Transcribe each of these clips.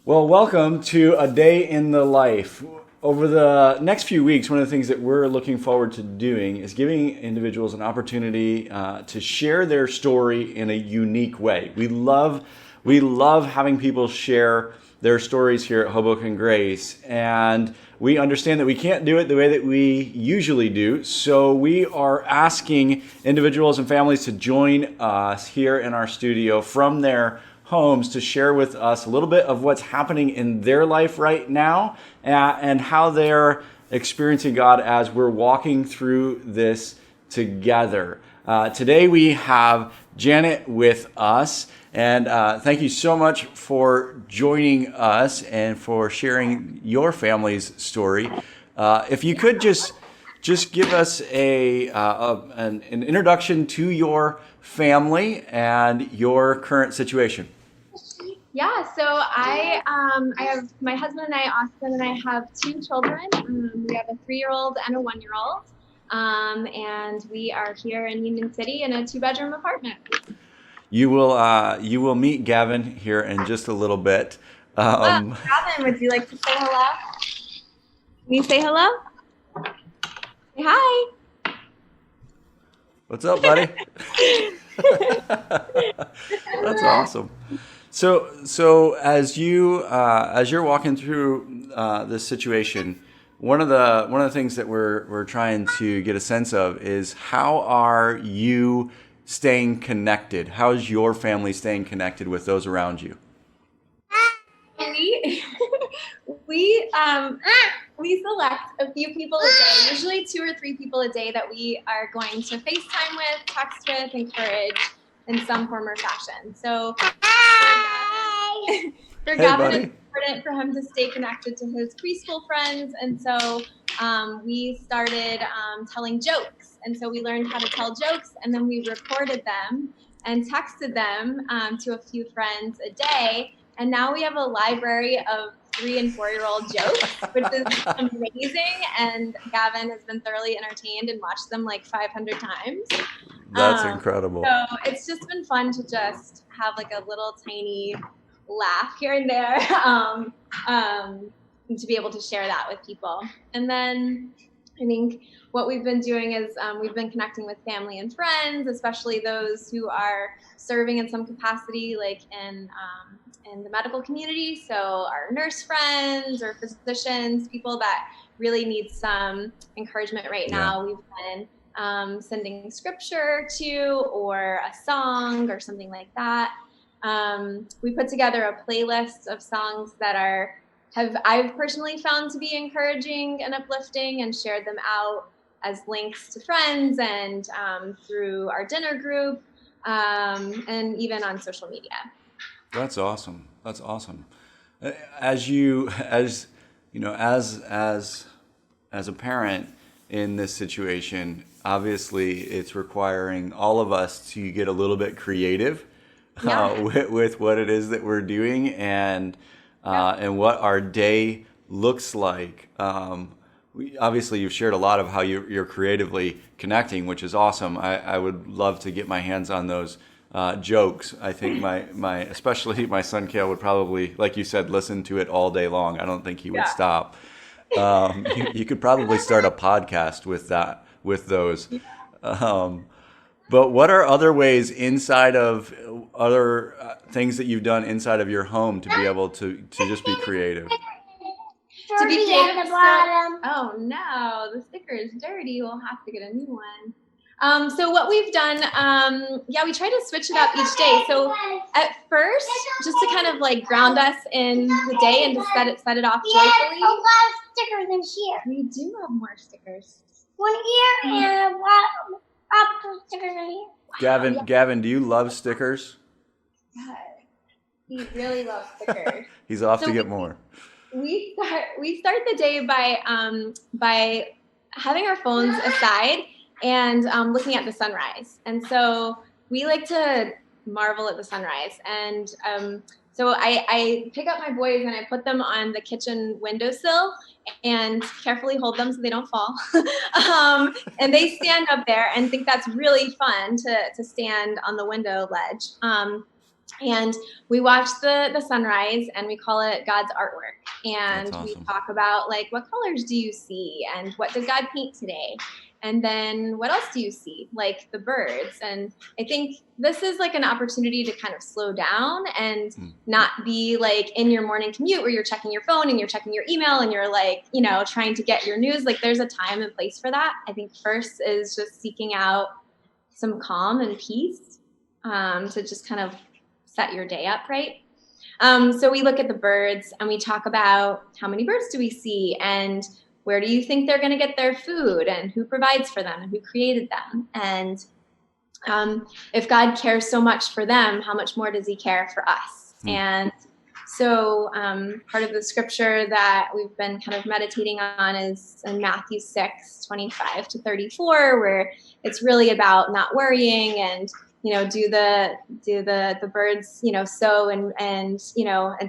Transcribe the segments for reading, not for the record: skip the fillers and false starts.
Well, welcome to A Day in the Life. Over the next few weeks, one of the things that we're looking forward to doing is giving individuals an opportunity to share their story in a unique way. We love having people share their stories here at Hoboken Grace, and we understand that we can't do it the way that we usually do. So we are asking individuals and families to join us here in our studio from their homes to share with us a little bit of what's happening in their life right now and how they're experiencing God as we're walking through this together. Today we have Janet with us, and thank you so much for joining us and for sharing your family's story. If you could just give us an introduction to your family and your current situation. Yeah, so I have my husband and I, Austin, and I have two children. We have a 3-year-old and a 1-year-old, and we are here in Union City in a 2-bedroom apartment. You will meet Gavin here in just a little bit. Well, Um, Gavin, would you like to say hello? Can you say hello? Say hi. what's up, buddy? That's awesome. So as you're walking through this situation, one of the things that we're trying to get a sense of is how are you staying connected? How is your family staying connected with those around you? We we we select a few people a day, usually 2 or 3 people a day that we are going to FaceTime with, text with, encourage in some form or fashion. So for Hey, Gavin, it's buddy. important for him to stay connected to his preschool friends, and so we started telling jokes, and so we learned how to tell jokes, and then we recorded them and texted them to a few friends a day, and now we have a library of 3 and 4-year-old jokes, which is amazing, and Gavin has been thoroughly entertained and watched them like 500 times. That's Um, incredible. so it's just been fun to just have like a little tiny laugh here and there, and to be able to share that with people. And then I think what we've been doing is we've been connecting with family and friends, especially those who are serving in some capacity, like in the medical community. So our nurse friends or physicians, people that really need some encouragement right Yeah. now. We've been sending scripture to, or a song or something like that. We put together a playlist of songs that I've personally found to be encouraging and uplifting, and shared them out as links to friends and through our dinner group, and even on social media. That's awesome. That's awesome. As you as you know as a parent in this situation, obviously it's requiring all of us to get a little bit creative Yeah. with what it is that we're doing and what our day looks like. Obviously, you've shared a lot of how you're creatively connecting, which is awesome. I would love to get my hands on those jokes. I think my especially my son Kale would probably, like you said, listen to it all day long. I don't think he would Yeah. stop. You could probably start a podcast with those. Um, but what are other ways inside of other things that you've done inside of your home to be able to just be creative? To be Dirty creative. at the bottom. Oh no, the sticker is dirty. We'll have to get a new one. So what we've done, yeah, we try to switch it up each day. So at first, just to kind of like ground us in the day and to set it off We have a joyfully. lot of stickers in here. We do have more stickers. One here and a lot of stickers in here. Gavin, do you love stickers? God, he really loves stickers. He's off So to get more. We start the day by having our phones aside and looking at the sunrise. And so we like to marvel at the sunrise. And so I pick up my boys and I put them on the kitchen windowsill and carefully hold them so they don't fall. And they stand up there and think that's really fun to stand on the window ledge. And we watch the sunrise, and we call it God's artwork. And That's we awesome. talk about like, what colors do you see, and what did God paint today? And then what else do you see? Like the birds. And I think this is like an opportunity to kind of slow down and not be like in your morning commute where you're checking your phone and you're checking your email and you're like, trying to get your news. Like there's a time and place for that. I think first is just seeking out some calm and peace, to just kind of set your day up right. So we look at the birds and we talk about how many birds do we see, and where do you think they're going to get their food, and who provides for them, and who created them. And if God cares so much for them, how much more does he care for us? And so part of the scripture that we've been kind of meditating on is in Matthew 6:25-34, where it's really about not worrying, and do the birds sow and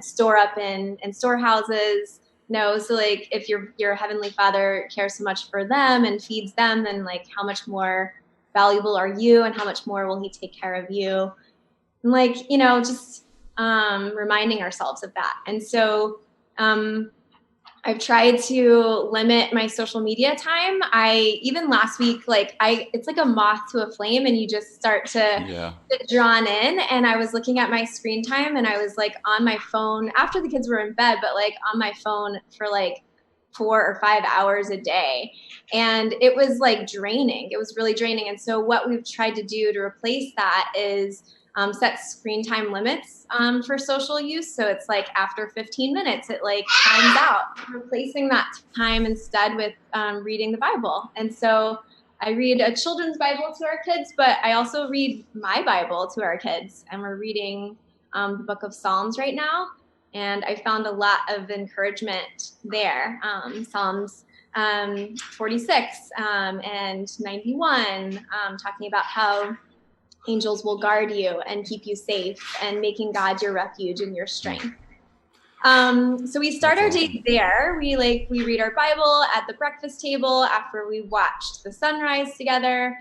store up in storehouses. No, so like if your heavenly Father cares so much for them and feeds them, then like how much more valuable are you, and how much more will he take care of you? And like just reminding ourselves of that. And so I've tried to limit my social media time. Even last week, it's like a moth to a flame, and you just start to get drawn in. And I was looking at my screen time, and I was like on my phone after the kids were in bed, but like on my phone for like 4 or 5 hours a day. And it was like draining. It was really draining. And so what we've tried to do to replace that is set screen time limits for social use. So it's like after 15 minutes, it like times out, replacing that time instead with reading the Bible. And so I read a children's Bible to our kids, but I also read my Bible to our kids. And we're reading the book of Psalms right now. And I found a lot of encouragement there. Psalms 46 and 91, talking about how angels will guard you and keep you safe, and making God your refuge and your strength. So we start our day there. We read our Bible at the breakfast table after we watched the sunrise together.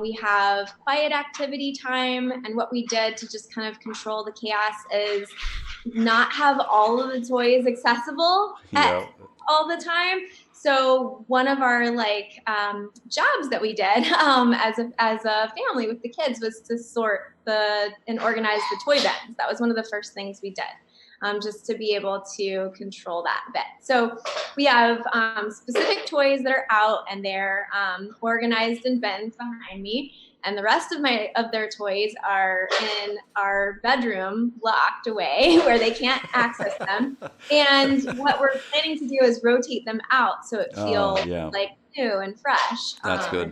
We have quiet activity time. And what we did to just kind of control the chaos is not have all of the toys accessible all the time. So one of our jobs that we did as a family with the kids was to sort and organize the toy bins. That was one of the first things we did, just to be able to control that bit. So we have specific toys that are out, and they're organized in bins behind me. And the rest of their toys are in our bedroom, locked away, where they can't access them. And what we're planning to do is rotate them out so it feels like new and fresh. That's good.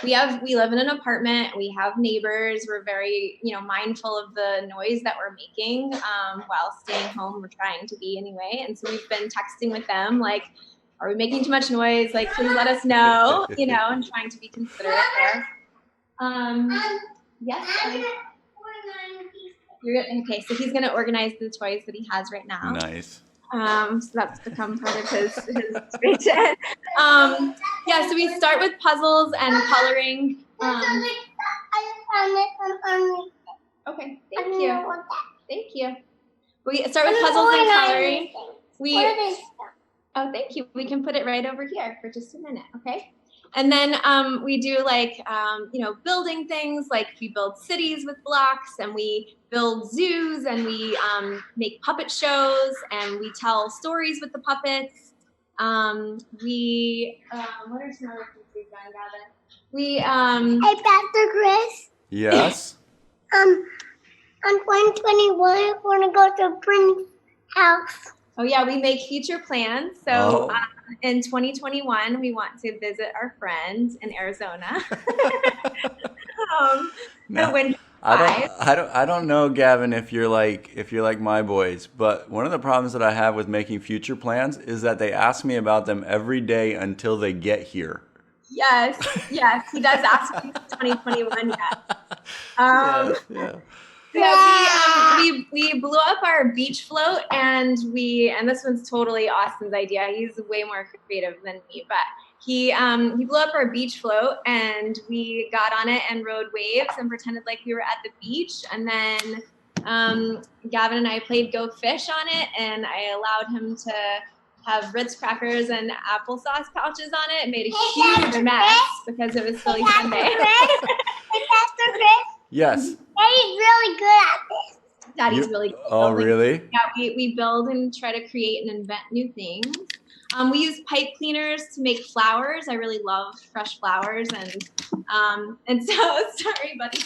We live in an apartment. We have neighbors. We're very mindful of the noise that we're making while staying home. We're trying to be anyway. And so we've been texting with them like, are we making too much noise? Like, please let us know, and trying to be considerate there. Yes. Okay, so he's going to organize the toys that he has right now. Nice. So that's become part of his vision. So we start with puzzles and coloring. Okay, thank you. Thank you. We start with puzzles and coloring. Oh, thank you. We can put it right over here for just a minute, okay? And then we do building things, like we build cities with blocks, and we build zoos, and we make puppet shows, and we tell stories with the puppets. What are some other things we've done, Gavin? Hey, Pastor Chris. Yes? On 2021, we're going to go to Prince's house. Oh, yeah, we make future plans. So in 2021, we want to visit our friends in Arizona. I don't know, Gavin, if you're like my boys, but one of the problems that I have with making future plans is that they ask me about them every day until they get here. Yes, he does ask me 2021 yet. So we blew up our beach float, and this one's totally Austin's idea. He's way more creative than me, but He blew up our beach float, and we got on it and rode waves and pretended like we were at the beach. And then Gavin and I played Go Fish on it, and I allowed him to have Ritz crackers and applesauce pouches on it. It made a huge mess because it was Silly Sunday. Pastor Chris, Yes. Daddy's really good at this. Daddy's really good. Oh, really? Yeah, we build and try to create and invent new things. We use pipe cleaners to make flowers. I really love fresh flowers, and so sorry, buddy.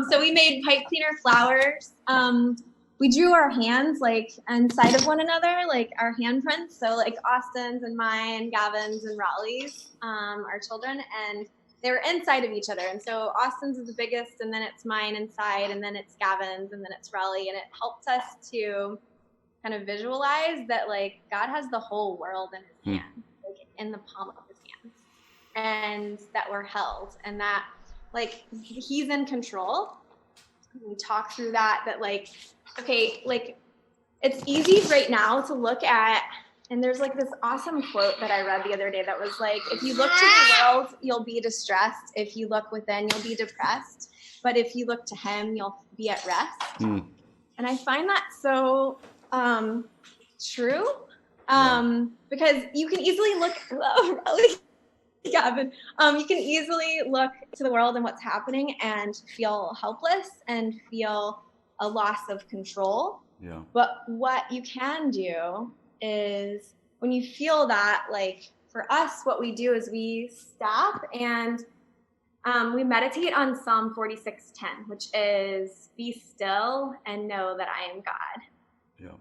So we made pipe cleaner flowers. We drew our hands like inside of one another, like our handprints. So like Austin's and mine, Gavin's and Raleigh's, our children, and they were inside of each other. And so Austin's is the biggest, and then it's mine inside, and then it's Gavin's, and then it's Raleigh. And it helped us to kind of visualize that like God has the whole world in his hands, like in the palm of his hands, and that we're held, and that like he's in control. We talk through that like, okay, like it's easy right now to look at, and there's like this awesome quote that I read the other day that was like, if you look to the world, you'll be distressed. If you look within, you'll be depressed. But if you look to him, you'll be at rest. And I find that so true, because you can easily look, Gavin, you can easily look to the world and what's happening and feel helpless and feel a loss of control. Yeah. But what you can do is when you feel that, like for us, what we do is we stop and we meditate on Psalm 46:10, which is be still and know that I am God. Yeah.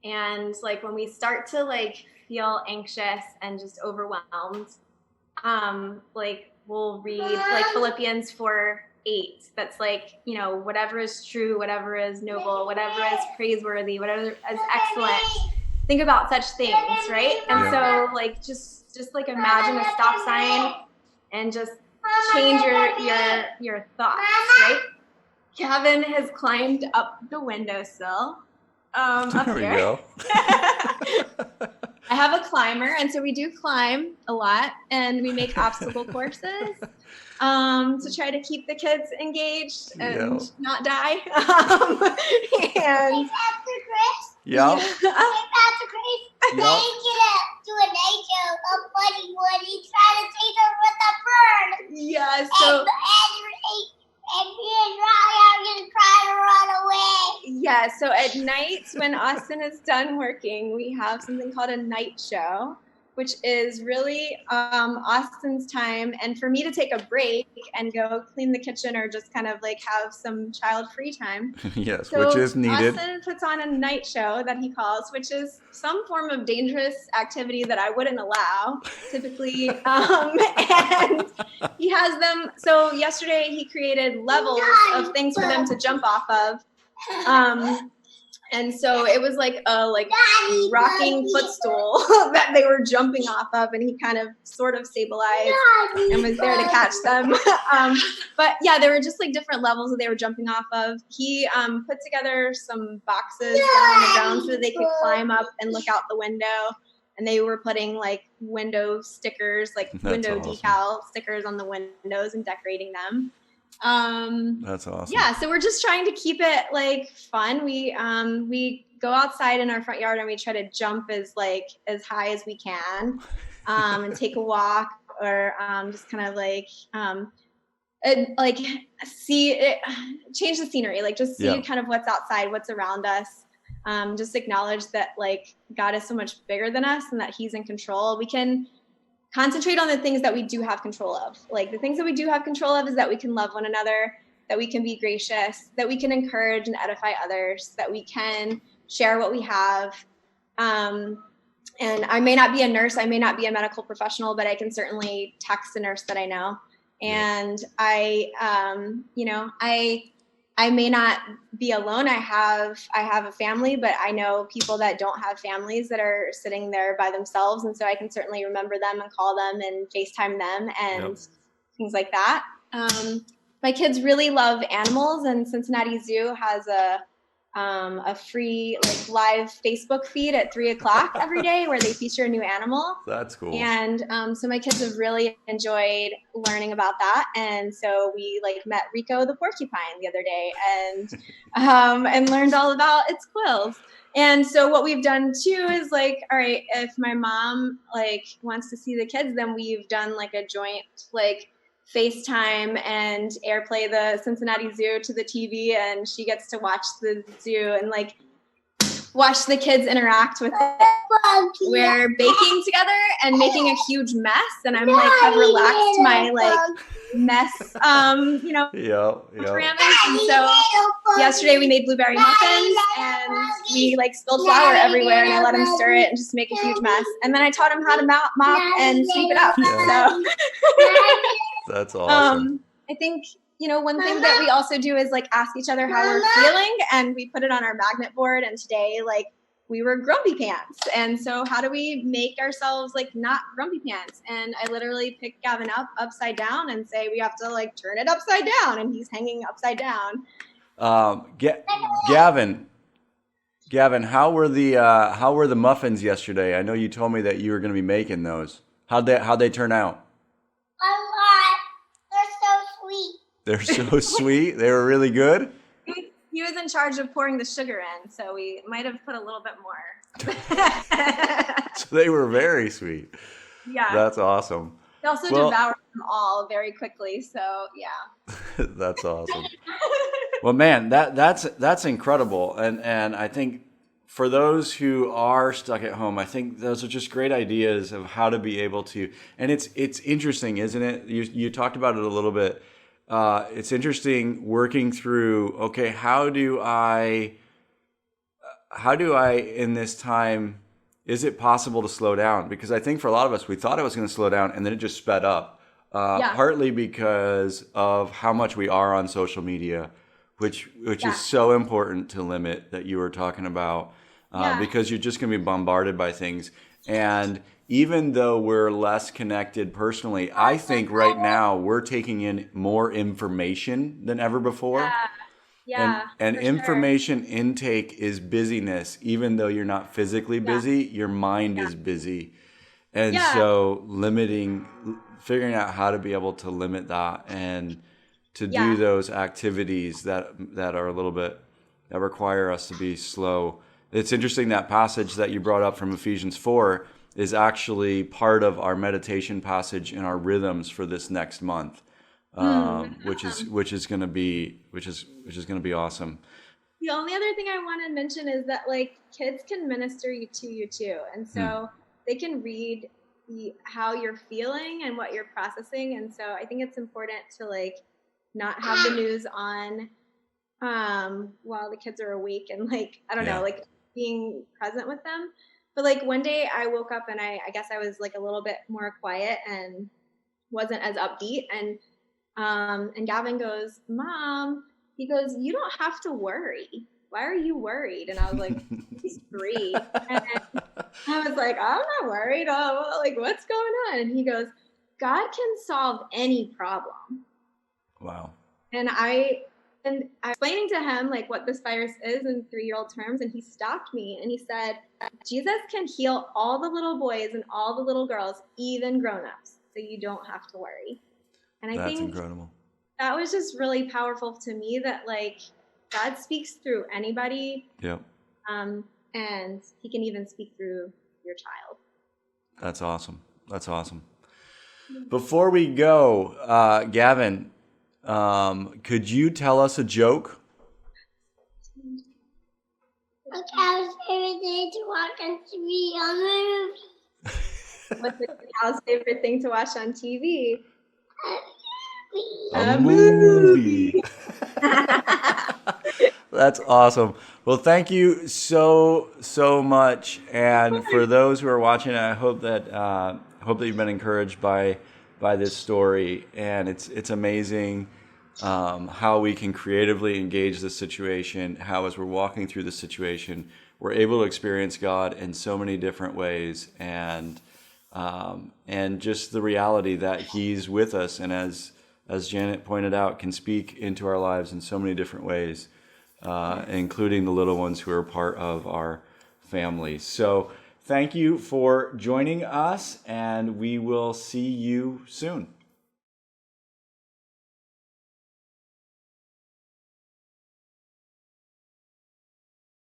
And like when we start to like feel anxious and just overwhelmed, like we'll read like Philippians 4:8. That's like, you know, whatever is true, whatever is noble, whatever is praiseworthy, whatever is excellent. Think about such things, right? And so like just like imagine a stop sign and just change your thoughts, right? Gavin has climbed up the windowsill. Up There we here. go. I have a climber, and so we do climb a lot, and we make obstacle courses to try to keep the kids engaged and not die. And Pastor Chris, Yeah. Pastor Chris, they get to a nature of Buddy Woody trying to chase her with a bird. yeah, so And he and Riley are going to try to run away. yeah, so at night when Austin is done working, we have something called a night show, which is really Austin's time and for me to take a break and go clean the kitchen or just kind of like have some child-free time. Yes, So which is needed. Austin puts on a night show that he calls, which is some form of dangerous activity that I wouldn't allow typically. And he has them. So yesterday he created levels of things for them to jump off of. And so it was like a rocking footstool that they were jumping off of, and he kind of sort of stabilized and was there to catch them. But yeah, there were just like different levels that they were jumping off of. He put together some boxes down on the ground so that they could climb up and look out the window. And they were putting like window stickers, like window decal stickers on the windows and decorating them. That's awesome. Yeah, so we're just trying to keep it like fun. We go outside in our front yard and we try to jump as high as we can, and take a walk or just kind of change the scenery, like just see kind of what's outside, what's around us. Just acknowledge that like God is so much bigger than us and that He's in control. We can concentrate on the things that we do have control of. Like the things that we do have control of is that we can love one another, that we can be gracious, that we can encourage and edify others, that we can share what we have. And I may not be a nurse, I may not be a medical professional, but I can certainly text a nurse that I know. And I may not be alone. I have a family, but I know people that don't have families that are sitting there by themselves. And so I can certainly remember them and call them and FaceTime them and things like that. My kids really love animals, and Cincinnati Zoo has a free like live Facebook feed at 3:00 every day where they feature a new animal. That's cool. And so my kids have really enjoyed learning about that. And so we like met Rico the porcupine the other day and learned all about its quills. And so what we've done too is like, all right, if my mom like wants to see the kids, then we've done like a joint like FaceTime and airplay the Cincinnati Zoo to the TV, and she gets to watch the zoo and like watch the kids interact with it. We're baking together and making a huge mess, and I'm like have relaxed my like mess parameters. And so yesterday we made blueberry muffins and we like spilled flour everywhere, and I let him stir it and just make a huge mess, and then I taught him how to mop and sweep it up. So that's awesome. I think one thing that we also do is like ask each other how we're feeling, and we put it on our magnet board. And today, like, we were grumpy pants, and so how do we make ourselves like not grumpy pants? And I literally pick Gavin up upside down and say we have to like turn it upside down, and he's hanging upside down. Gavin, how were the muffins yesterday? I know you told me that you were going to be making those. How'd they turn out? A lot. They're so sweet. They're so sweet. They were really good. He was in charge of pouring the sugar in, so we might have put a little bit more. So they were very sweet. Yeah. That's awesome. He also devoured them all very quickly, so yeah. That's awesome. Well, man, that's incredible, and I think for those who are stuck at home, I think those are just great ideas of how to be able to. And it's interesting, isn't it? You talked about it a little bit. It's interesting working through. Okay, how do I in this time? Is it possible to slow down? Because I think for a lot of us, we thought it was going to slow down, and then it just sped up. Partly because of how much we are on social media, which is so important to limit, that you were talking about, because you're just going to be bombarded by things. And even though we're less connected personally, I think right now we're taking in more information than ever before. And information intake is busyness. Even though you're not physically busy, your mind is busy. And so figuring out how to be able to limit that and to do those activities that are a little bit, that require us to be slow. It's interesting, that passage that you brought up from Ephesians 4 is actually part of our meditation passage in our rhythms for this next month, which is going to be awesome. The only other thing I want to mention is that like kids can minister to you too, and so they can read how you're feeling and what you're processing. And so I think it's important to like not have the news on while the kids are awake, and like I don't know, like being present with them. But like one day I woke up and I guess I was like a little bit more quiet and wasn't as upbeat, and Gavin goes, "Mom," he goes, "you don't have to worry. Why are you worried?" And I was like, he's 3. And I was like, I'm not worried. Oh, like, what's going on? And he goes, God can solve any problem. Wow. And I explaining to him like what this virus is in 3-year-old terms, and he stopped me and he said, Jesus can heal all the little boys and all the little girls, even grown-ups, so you don't have to worry. And I think incredible. That was just really powerful to me, that like God speaks through anybody. Yep. And he can even speak through your child. That's awesome. That's awesome. Before we go, Gavin, could you tell us a joke? My cow's favorite thing to watch on TV on the movie. What's the cow's favorite thing to watch on TV? A movie. That's awesome. Well, thank you so much. And for those who are watching, I hope that you've been encouraged by this story. And it's amazing how we can creatively engage this situation. How, as we're walking through the situation, we're able to experience God in so many different ways, and just the reality that He's with us, and as Janet pointed out, can speak into our lives in so many different ways. including the little ones who are part of our family. So thank you for joining us, and we will see you soon.